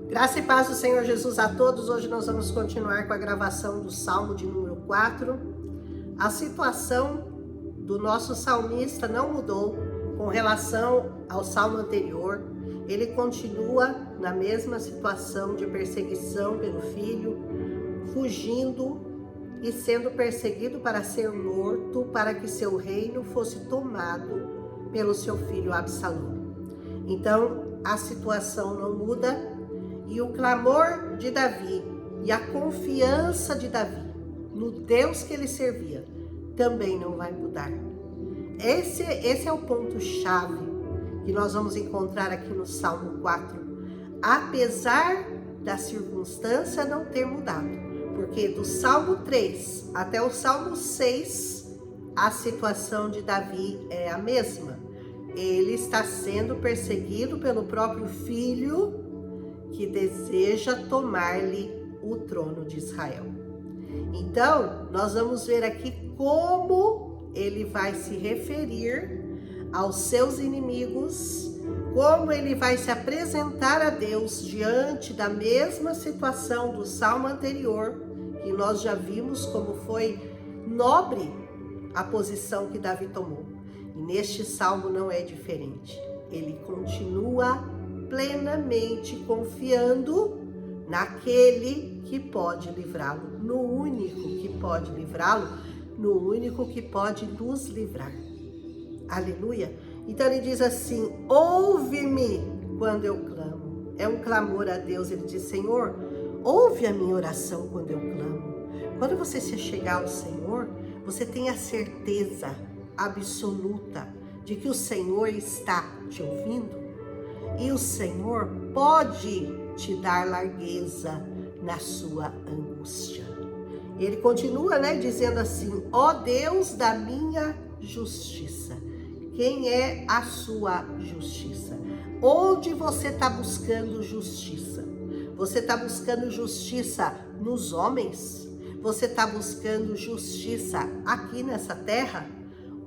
Graça e paz do Senhor Jesus a todos. Hoje nós vamos continuar com a gravação do Salmo de número 4. A situação do nosso salmista não mudou com relação ao salmo anterior. Ele continua na mesma situação de perseguição pelo filho, fugindo e sendo perseguido para ser morto, para que seu reino fosse tomado pelo seu filho Absalão. Então, a situação não muda. E o clamor de Davi e a confiança de Davi no Deus que ele servia também não vai mudar. Esse é o ponto-chave que nós vamos encontrar aqui no Salmo 4. Apesar da circunstância não ter mudado, porque do Salmo 3 até o Salmo 6, a situação de Davi é a mesma. Ele está sendo perseguido pelo próprio filho, que deseja tomar-lhe o trono de Israel. Então, nós vamos ver aqui como ele vai se referir aos seus inimigos, como ele vai se apresentar a Deus diante da mesma situação do salmo anterior, que nós já vimos como foi nobre a posição que Davi tomou. E neste salmo não é diferente. Ele continua plenamente confiando naquele que pode livrá-lo, no único que pode livrá-lo, no único que pode nos livrar. Aleluia! Então ele diz assim: ouve-me quando eu clamo. É um clamor a Deus. Ele diz: Senhor, ouve a minha oração quando eu clamo. Quando você se chegar ao Senhor, você tem a certeza absoluta de que o Senhor está te ouvindo. E o Senhor pode te dar largueza na sua angústia. Ele continua, dizendo assim: ó Deus da minha justiça. Quem é a sua justiça? Onde você está buscando justiça? Você está buscando justiça nos homens? Você está buscando justiça aqui nessa terra?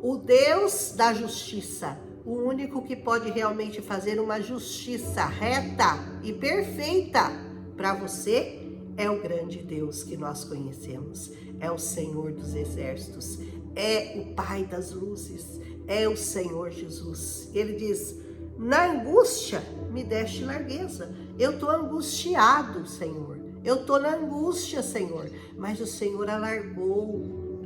O Deus da justiça, o único que pode realmente fazer uma justiça reta e perfeita para você, é o grande Deus que nós conhecemos. É o Senhor dos exércitos, é o Pai das luzes, é o Senhor Jesus. Ele diz: na angústia me deste largueza. Eu estou angustiado, Senhor. Eu estou na angústia, Senhor. Mas o Senhor alargou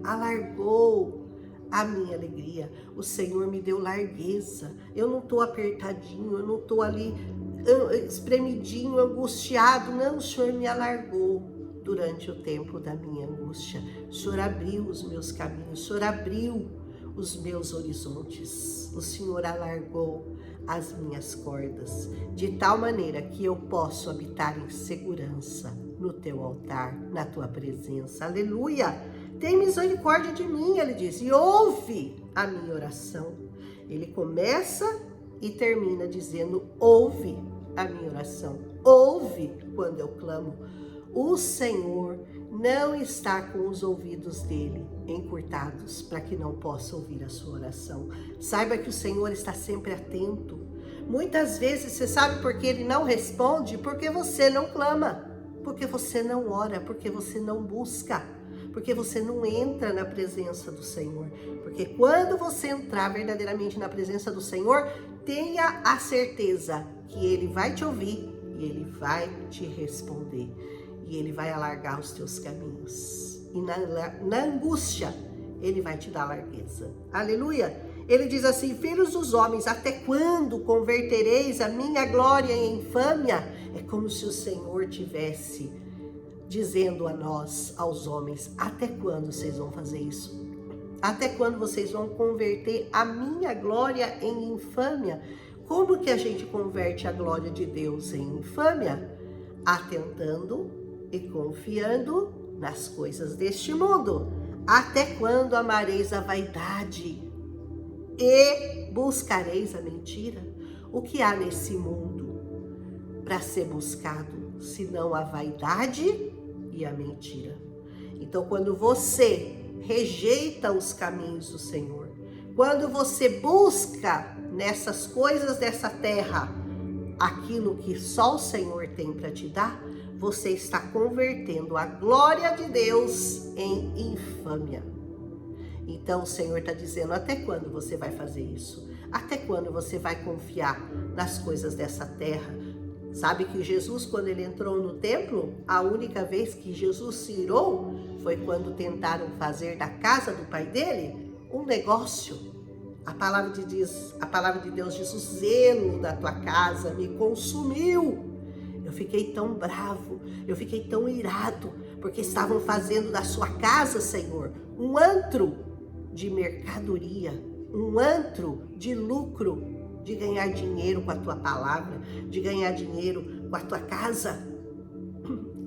a minha alegria. O Senhor me deu largueza. Eu não estou apertadinho, eu não estou ali espremidinho, angustiado. Não, o Senhor me alargou durante o tempo da minha angústia. O Senhor abriu os meus caminhos, o Senhor abriu os meus horizontes. O Senhor alargou as minhas cordas, de tal maneira que eu posso habitar em segurança no teu altar, na tua presença. Aleluia! Tem misericórdia de mim, ele diz, e ouve a minha oração. Ele começa e termina dizendo: ouve a minha oração, ouve quando eu clamo. O Senhor não está com os ouvidos dele encurtados para que não possa ouvir a sua oração. Saiba que o Senhor está sempre atento. Muitas vezes você sabe por que ele não responde? Porque você não clama, porque você não ora, porque você não busca, porque você não entra na presença do Senhor. Porque quando você entrar verdadeiramente na presença do Senhor, tenha a certeza que Ele vai te ouvir e Ele vai te responder. E Ele vai alargar os teus caminhos. E na angústia, Ele vai te dar largueza. Aleluia! Ele diz assim: filhos dos homens, até quando convertereis a minha glória em infâmia? É como se o Senhor tivesse dizendo a nós, aos homens: até quando vocês vão fazer isso? Até quando vocês vão converter a minha glória em infâmia? Como que a gente converte a glória de Deus em infâmia? Atentando e confiando nas coisas deste mundo. Até quando amareis a vaidade e buscareis a mentira? O que há nesse mundo para ser buscado, senão a vaidade e a mentira? Então, quando você rejeita os caminhos do Senhor, quando você busca nessas coisas dessa terra aquilo que só o Senhor tem para te dar, você está convertendo a glória de Deus em infâmia. Então o Senhor está dizendo, até quando você vai fazer isso? Até quando você vai confiar nas coisas dessa terra? Sabe que Jesus, quando ele entrou no templo, a única vez que Jesus se irou foi quando tentaram fazer da casa do pai dele um negócio. A palavra de Deus diz, o zelo da tua casa me consumiu. Eu fiquei tão bravo, eu fiquei tão irado, porque estavam fazendo da sua casa, Senhor, um antro de mercadoria, um antro de lucro, de ganhar dinheiro com a tua palavra, de ganhar dinheiro com a tua casa.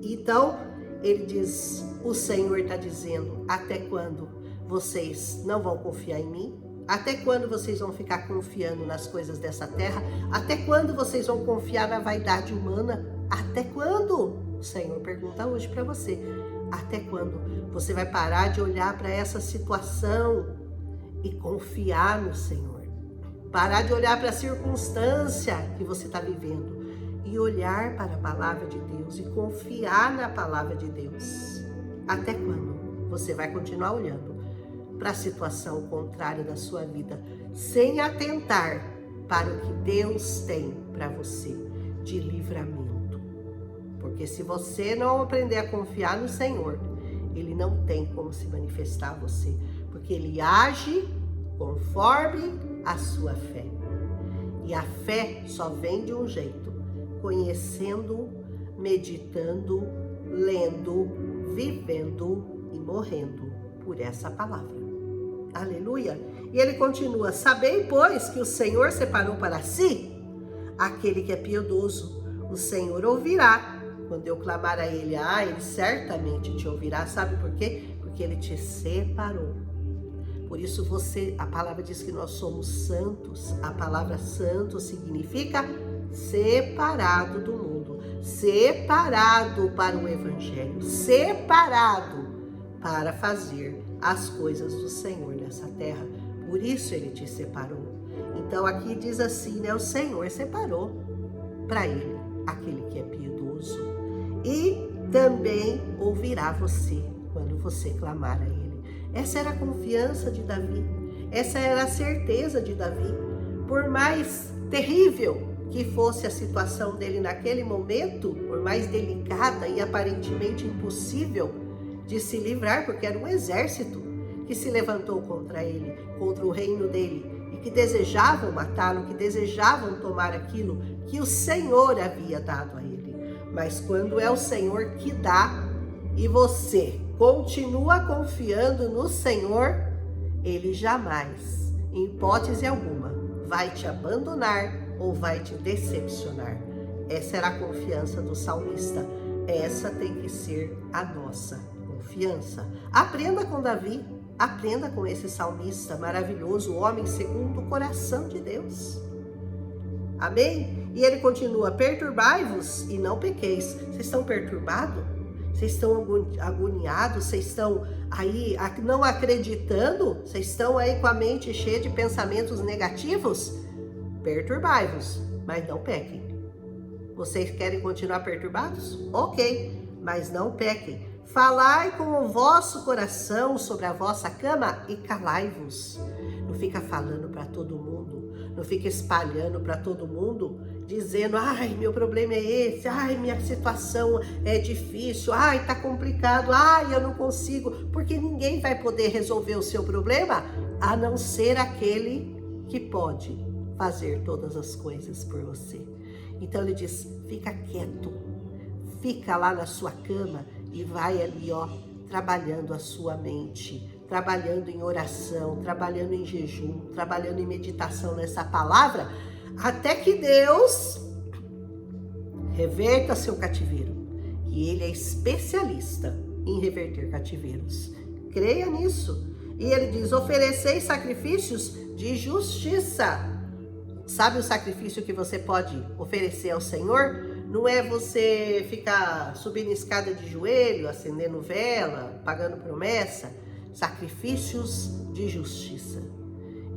Então, ele diz, o Senhor está dizendo, até quando vocês não vão confiar em mim? Até quando vocês vão ficar confiando nas coisas dessa terra? Até quando vocês vão confiar na vaidade humana? Até quando? O Senhor pergunta hoje para você. Até quando você vai parar de olhar para essa situação e confiar no Senhor? Parar de olhar para a circunstância que você está vivendo e olhar para a palavra de Deus e confiar na palavra de Deus. Até quando você vai continuar olhando para a situação contrária da sua vida, sem atentar para o que Deus tem para você de livramento? Porque se você não aprender a confiar no Senhor, Ele não tem como se manifestar a você, porque Ele age conforme a sua fé. E a fé só vem de um jeito, conhecendo, meditando, lendo, vivendo e morrendo por essa palavra. Aleluia! E ele continua, sabei, pois, que o Senhor separou para si aquele que é piedoso. O Senhor ouvirá quando eu clamar a ele. Ele certamente te ouvirá. Sabe por quê? Porque ele te separou. Por isso a palavra diz que nós somos santos. A palavra santo significa separado do mundo, separado para o evangelho, separado para fazer as coisas do Senhor nessa terra. Por isso ele te separou. Então aqui diz assim, né? O Senhor separou para ele aquele que é piedoso e também ouvirá você quando você clamar a ele. Essa era a confiança de Davi, essa era a certeza de Davi. Por mais terrível que fosse a situação dele naquele momento, por mais delicada e aparentemente impossível de se livrar, porque era um exército que se levantou contra ele, contra o reino dele, e que desejavam matá-lo, que desejavam tomar aquilo que o Senhor havia dado a ele. Mas quando é o Senhor que dá e você continua confiando no Senhor, ele jamais, em hipótese alguma, vai te abandonar ou vai te decepcionar. Essa era a confiança do salmista. Essa tem que ser a nossa confiança. Aprenda com Davi, aprenda com esse salmista maravilhoso, homem segundo o coração de Deus. Amém? E ele continua, perturbai-vos e não pequeis. Vocês estão perturbados? Vocês estão agoniados? Vocês estão aí não acreditando? Vocês estão aí com a mente cheia de pensamentos negativos? Perturbai-vos, mas não pequem. Vocês querem continuar perturbados? Ok, mas não pequem. Falai com o vosso coração sobre a vossa cama e calai-vos. Não fica falando para todo mundo, não fica espalhando para todo mundo, dizendo, meu problema é esse, minha situação é difícil, tá complicado, eu não consigo, porque ninguém vai poder resolver o seu problema, a não ser aquele que pode fazer todas as coisas por você. Então ele diz, fica quieto, fica lá na sua cama e vai ali, trabalhando a sua mente, trabalhando em oração, trabalhando em jejum, trabalhando em meditação nessa palavra, até que Deus reverta seu cativeiro. E ele é especialista em reverter cativeiros. Creia nisso. E ele diz, ofereceis sacrifícios de justiça. Sabe o sacrifício que você pode oferecer ao Senhor? Não é você ficar subindo escada de joelho, acendendo vela, pagando promessa. Sacrifícios de justiça.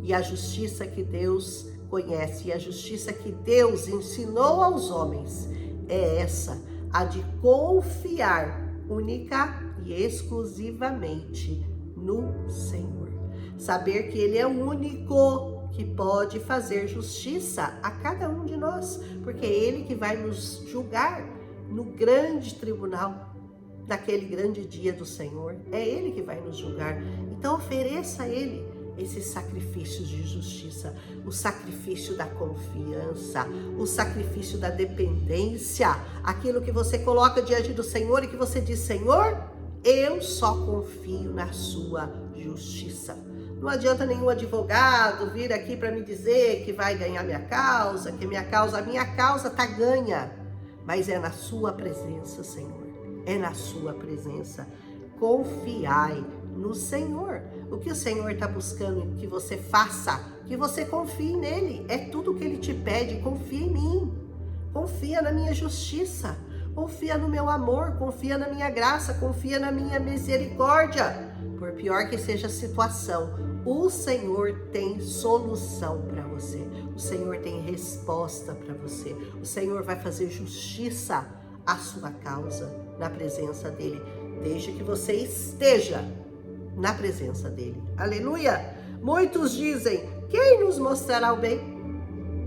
E a justiça que Deus conhece. E a justiça que Deus ensinou aos homens é essa, a de confiar única e exclusivamente no Senhor. Saber que Ele é o único que pode fazer justiça a cada um de nós, porque é Ele que vai nos julgar no grande tribunal, naquele grande dia do Senhor. É Ele que vai nos julgar. Então ofereça a Ele esses sacrifícios de justiça, o sacrifício da confiança, o sacrifício da dependência, aquilo que você coloca diante do Senhor e que você diz: Senhor, eu só confio na sua justiça. Não adianta nenhum advogado vir aqui para me dizer que vai ganhar minha causa, que a minha causa tá ganha, mas é na sua presença, Senhor, é na sua presença. Confiai no Senhor. O que o Senhor está buscando que você faça, que você confie nele, é tudo que Ele te pede. Confia em mim, confia na minha justiça, confia no meu amor, confia na minha graça, confia na minha misericórdia. Por pior que seja a situação, o Senhor tem solução para você, o Senhor tem resposta para você, o Senhor vai fazer justiça à sua causa na presença dEle, desde que você esteja na presença dEle. Aleluia! Muitos dizem: quem nos mostrará o bem?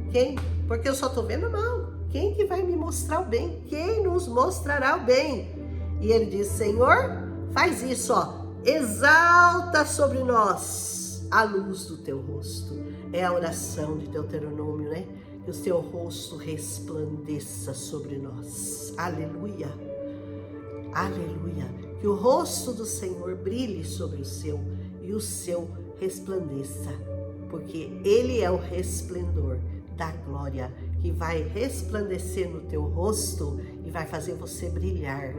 Quem? Porque eu só estou vendo mal. Quem que vai me mostrar o bem? Quem nos mostrará o bem? E Ele diz: Senhor, faz isso, ó. Exalta sobre nós a luz do teu rosto. É a oração de Deuteronômio, né? Que o teu rosto resplandeça sobre nós. Aleluia! Aleluia! Que o rosto do Senhor brilhe sobre o seu e o seu resplandeça, porque Ele é o resplendor da glória que vai resplandecer no teu rosto e vai fazer você brilhar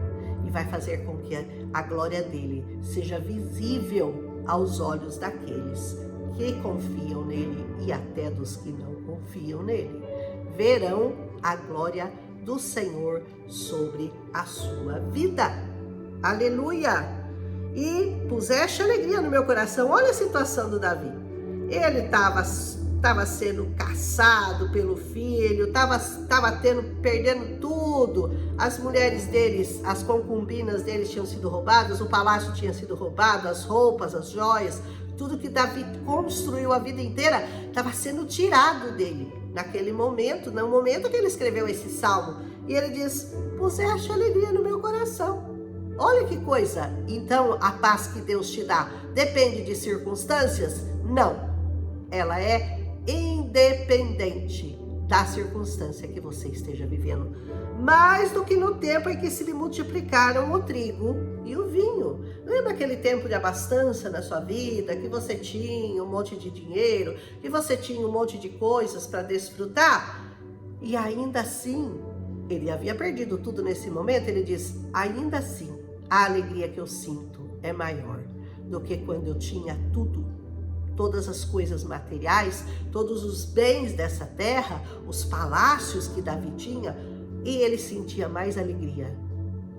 e vai fazer com que a glória dele seja visível aos olhos daqueles que confiam nele e até dos que não confiam nele. Verão a glória do Senhor sobre a sua vida. Aleluia! E puseste alegria no meu coração. Olha a situação do Davi. Ele estava sendo caçado pelo filho, estava perdendo tudo. As mulheres deles, as concubinas deles tinham sido roubadas, o palácio tinha sido roubado, as roupas, as joias, tudo que Davi construiu a vida inteira estava sendo tirado dele. Naquele momento, no momento que ele escreveu esse salmo, e ele diz: puseste alegria no meu coração. Olha que coisa! Então, a paz que Deus te dá depende de circunstâncias? Não. Ela é independente da circunstância que você esteja vivendo. Mais do que no tempo em que se lhe multiplicaram o trigo e o vinho. Lembra aquele tempo de abastança na sua vida, que você tinha um monte de dinheiro, que você tinha um monte de coisas para desfrutar? E ainda assim, ele havia perdido tudo nesse momento. Ele diz: ainda assim, a alegria que eu sinto é maior do que quando eu tinha tudo. Todas as coisas materiais, todos os bens dessa terra, os palácios que Davi tinha, e ele sentia mais alegria.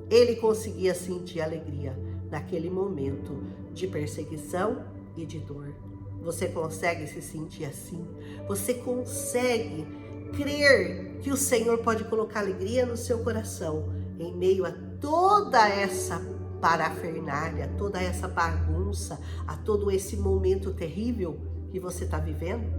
Ele conseguia sentir alegria naquele momento de perseguição e de dor. Você consegue se sentir assim? Você consegue crer que o Senhor pode colocar alegria no seu coração em meio a toda essa parafernália, toda essa bagunça, a todo esse momento terrível que você está vivendo?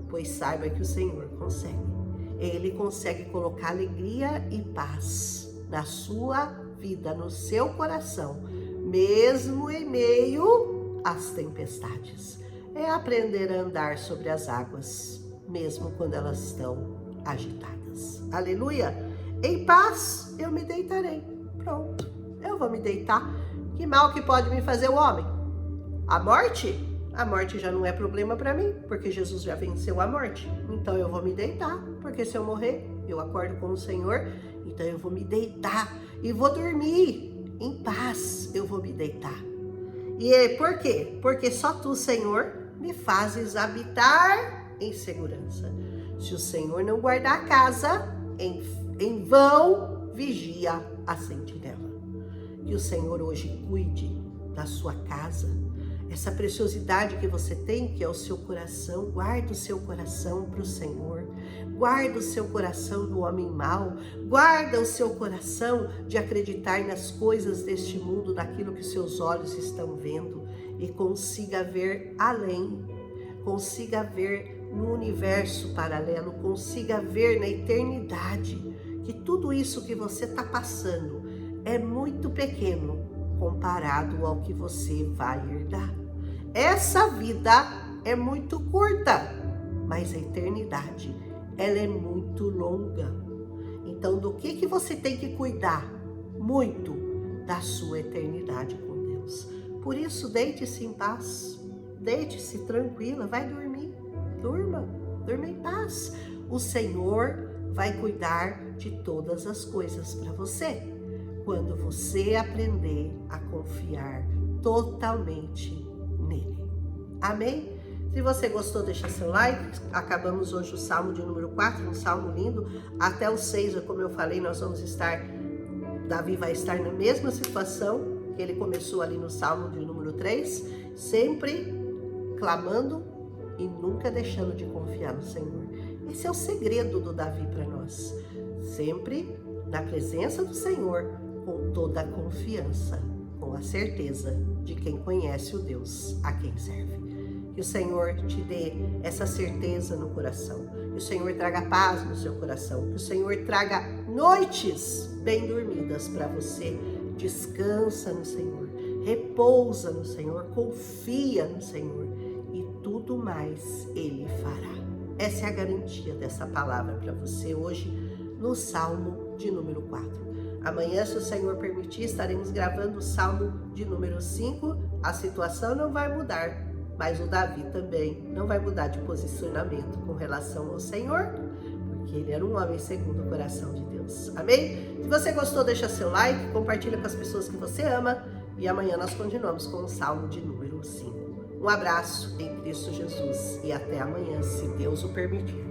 Pois saiba que o Senhor consegue. Ele consegue colocar alegria e paz na sua vida, no seu coração, mesmo em meio às tempestades. É aprender a andar sobre as águas, mesmo quando elas estão agitadas. Aleluia! Em paz eu me deitarei. Pronto, eu vou me deitar. Que mal que pode me fazer o homem? A morte? A morte já não é problema para mim, porque Jesus já venceu a morte. Então eu vou me deitar, porque se eu morrer, eu acordo com o Senhor. Então eu vou me deitar e vou dormir em paz. Eu vou me deitar. E por quê? Porque só tu, Senhor, me fazes habitar em segurança. Se o Senhor não guardar a casa, em vão vigia a sentinela. Que o Senhor hoje cuide da sua casa. essa preciosidade que você tem, que é o seu coração. Guarda o seu coração para o Senhor. Guarda o seu coração do homem mau. Guarda o seu coração de acreditar nas coisas deste mundo, naquilo que seus olhos estão vendo, e consiga ver além, consiga ver no universo paralelo, consiga ver na eternidade, que tudo isso que você está passando é muito pequeno comparado ao que você vai herdar. Essa vida é muito curta, mas a eternidade, ela é muito longa. Então, do que você tem que cuidar? Muito da sua eternidade com Deus. Por isso, deite-se em paz, deite-se tranquila, vai dormir, durma em paz. O Senhor vai cuidar de todas as coisas para você, quando você aprender a confiar totalmente nele. Amém? Se você gostou, deixa seu like. Acabamos hoje o Salmo de número 4, um salmo lindo. Até o 6, como eu falei, nós vamos estar, Davi vai estar na mesma situação que ele começou ali no Salmo de número 3, sempre clamando e nunca deixando de confiar no Senhor. Esse é o segredo do Davi para nós. Sempre na presença do Senhor, com toda a confiança, com a certeza de quem conhece o Deus a quem serve. Que o Senhor te dê essa certeza no coração. Que o Senhor traga paz no seu coração. Que o Senhor traga noites bem dormidas para você. Descansa no Senhor. Repousa no Senhor. Confia no Senhor. E tudo mais Ele fará. Essa é a garantia dessa palavra para você hoje no Salmo de número 4. Amanhã, se o Senhor permitir, estaremos gravando o Salmo de número 5. A situação não vai mudar, mas o Davi também não vai mudar de posicionamento com relação ao Senhor, porque ele era um homem segundo o coração de Deus. Amém? Se você gostou, deixa seu like, compartilha com as pessoas que você ama, e amanhã nós continuamos com o Salmo de número 5. Um abraço em Cristo Jesus e até amanhã, se Deus o permitir.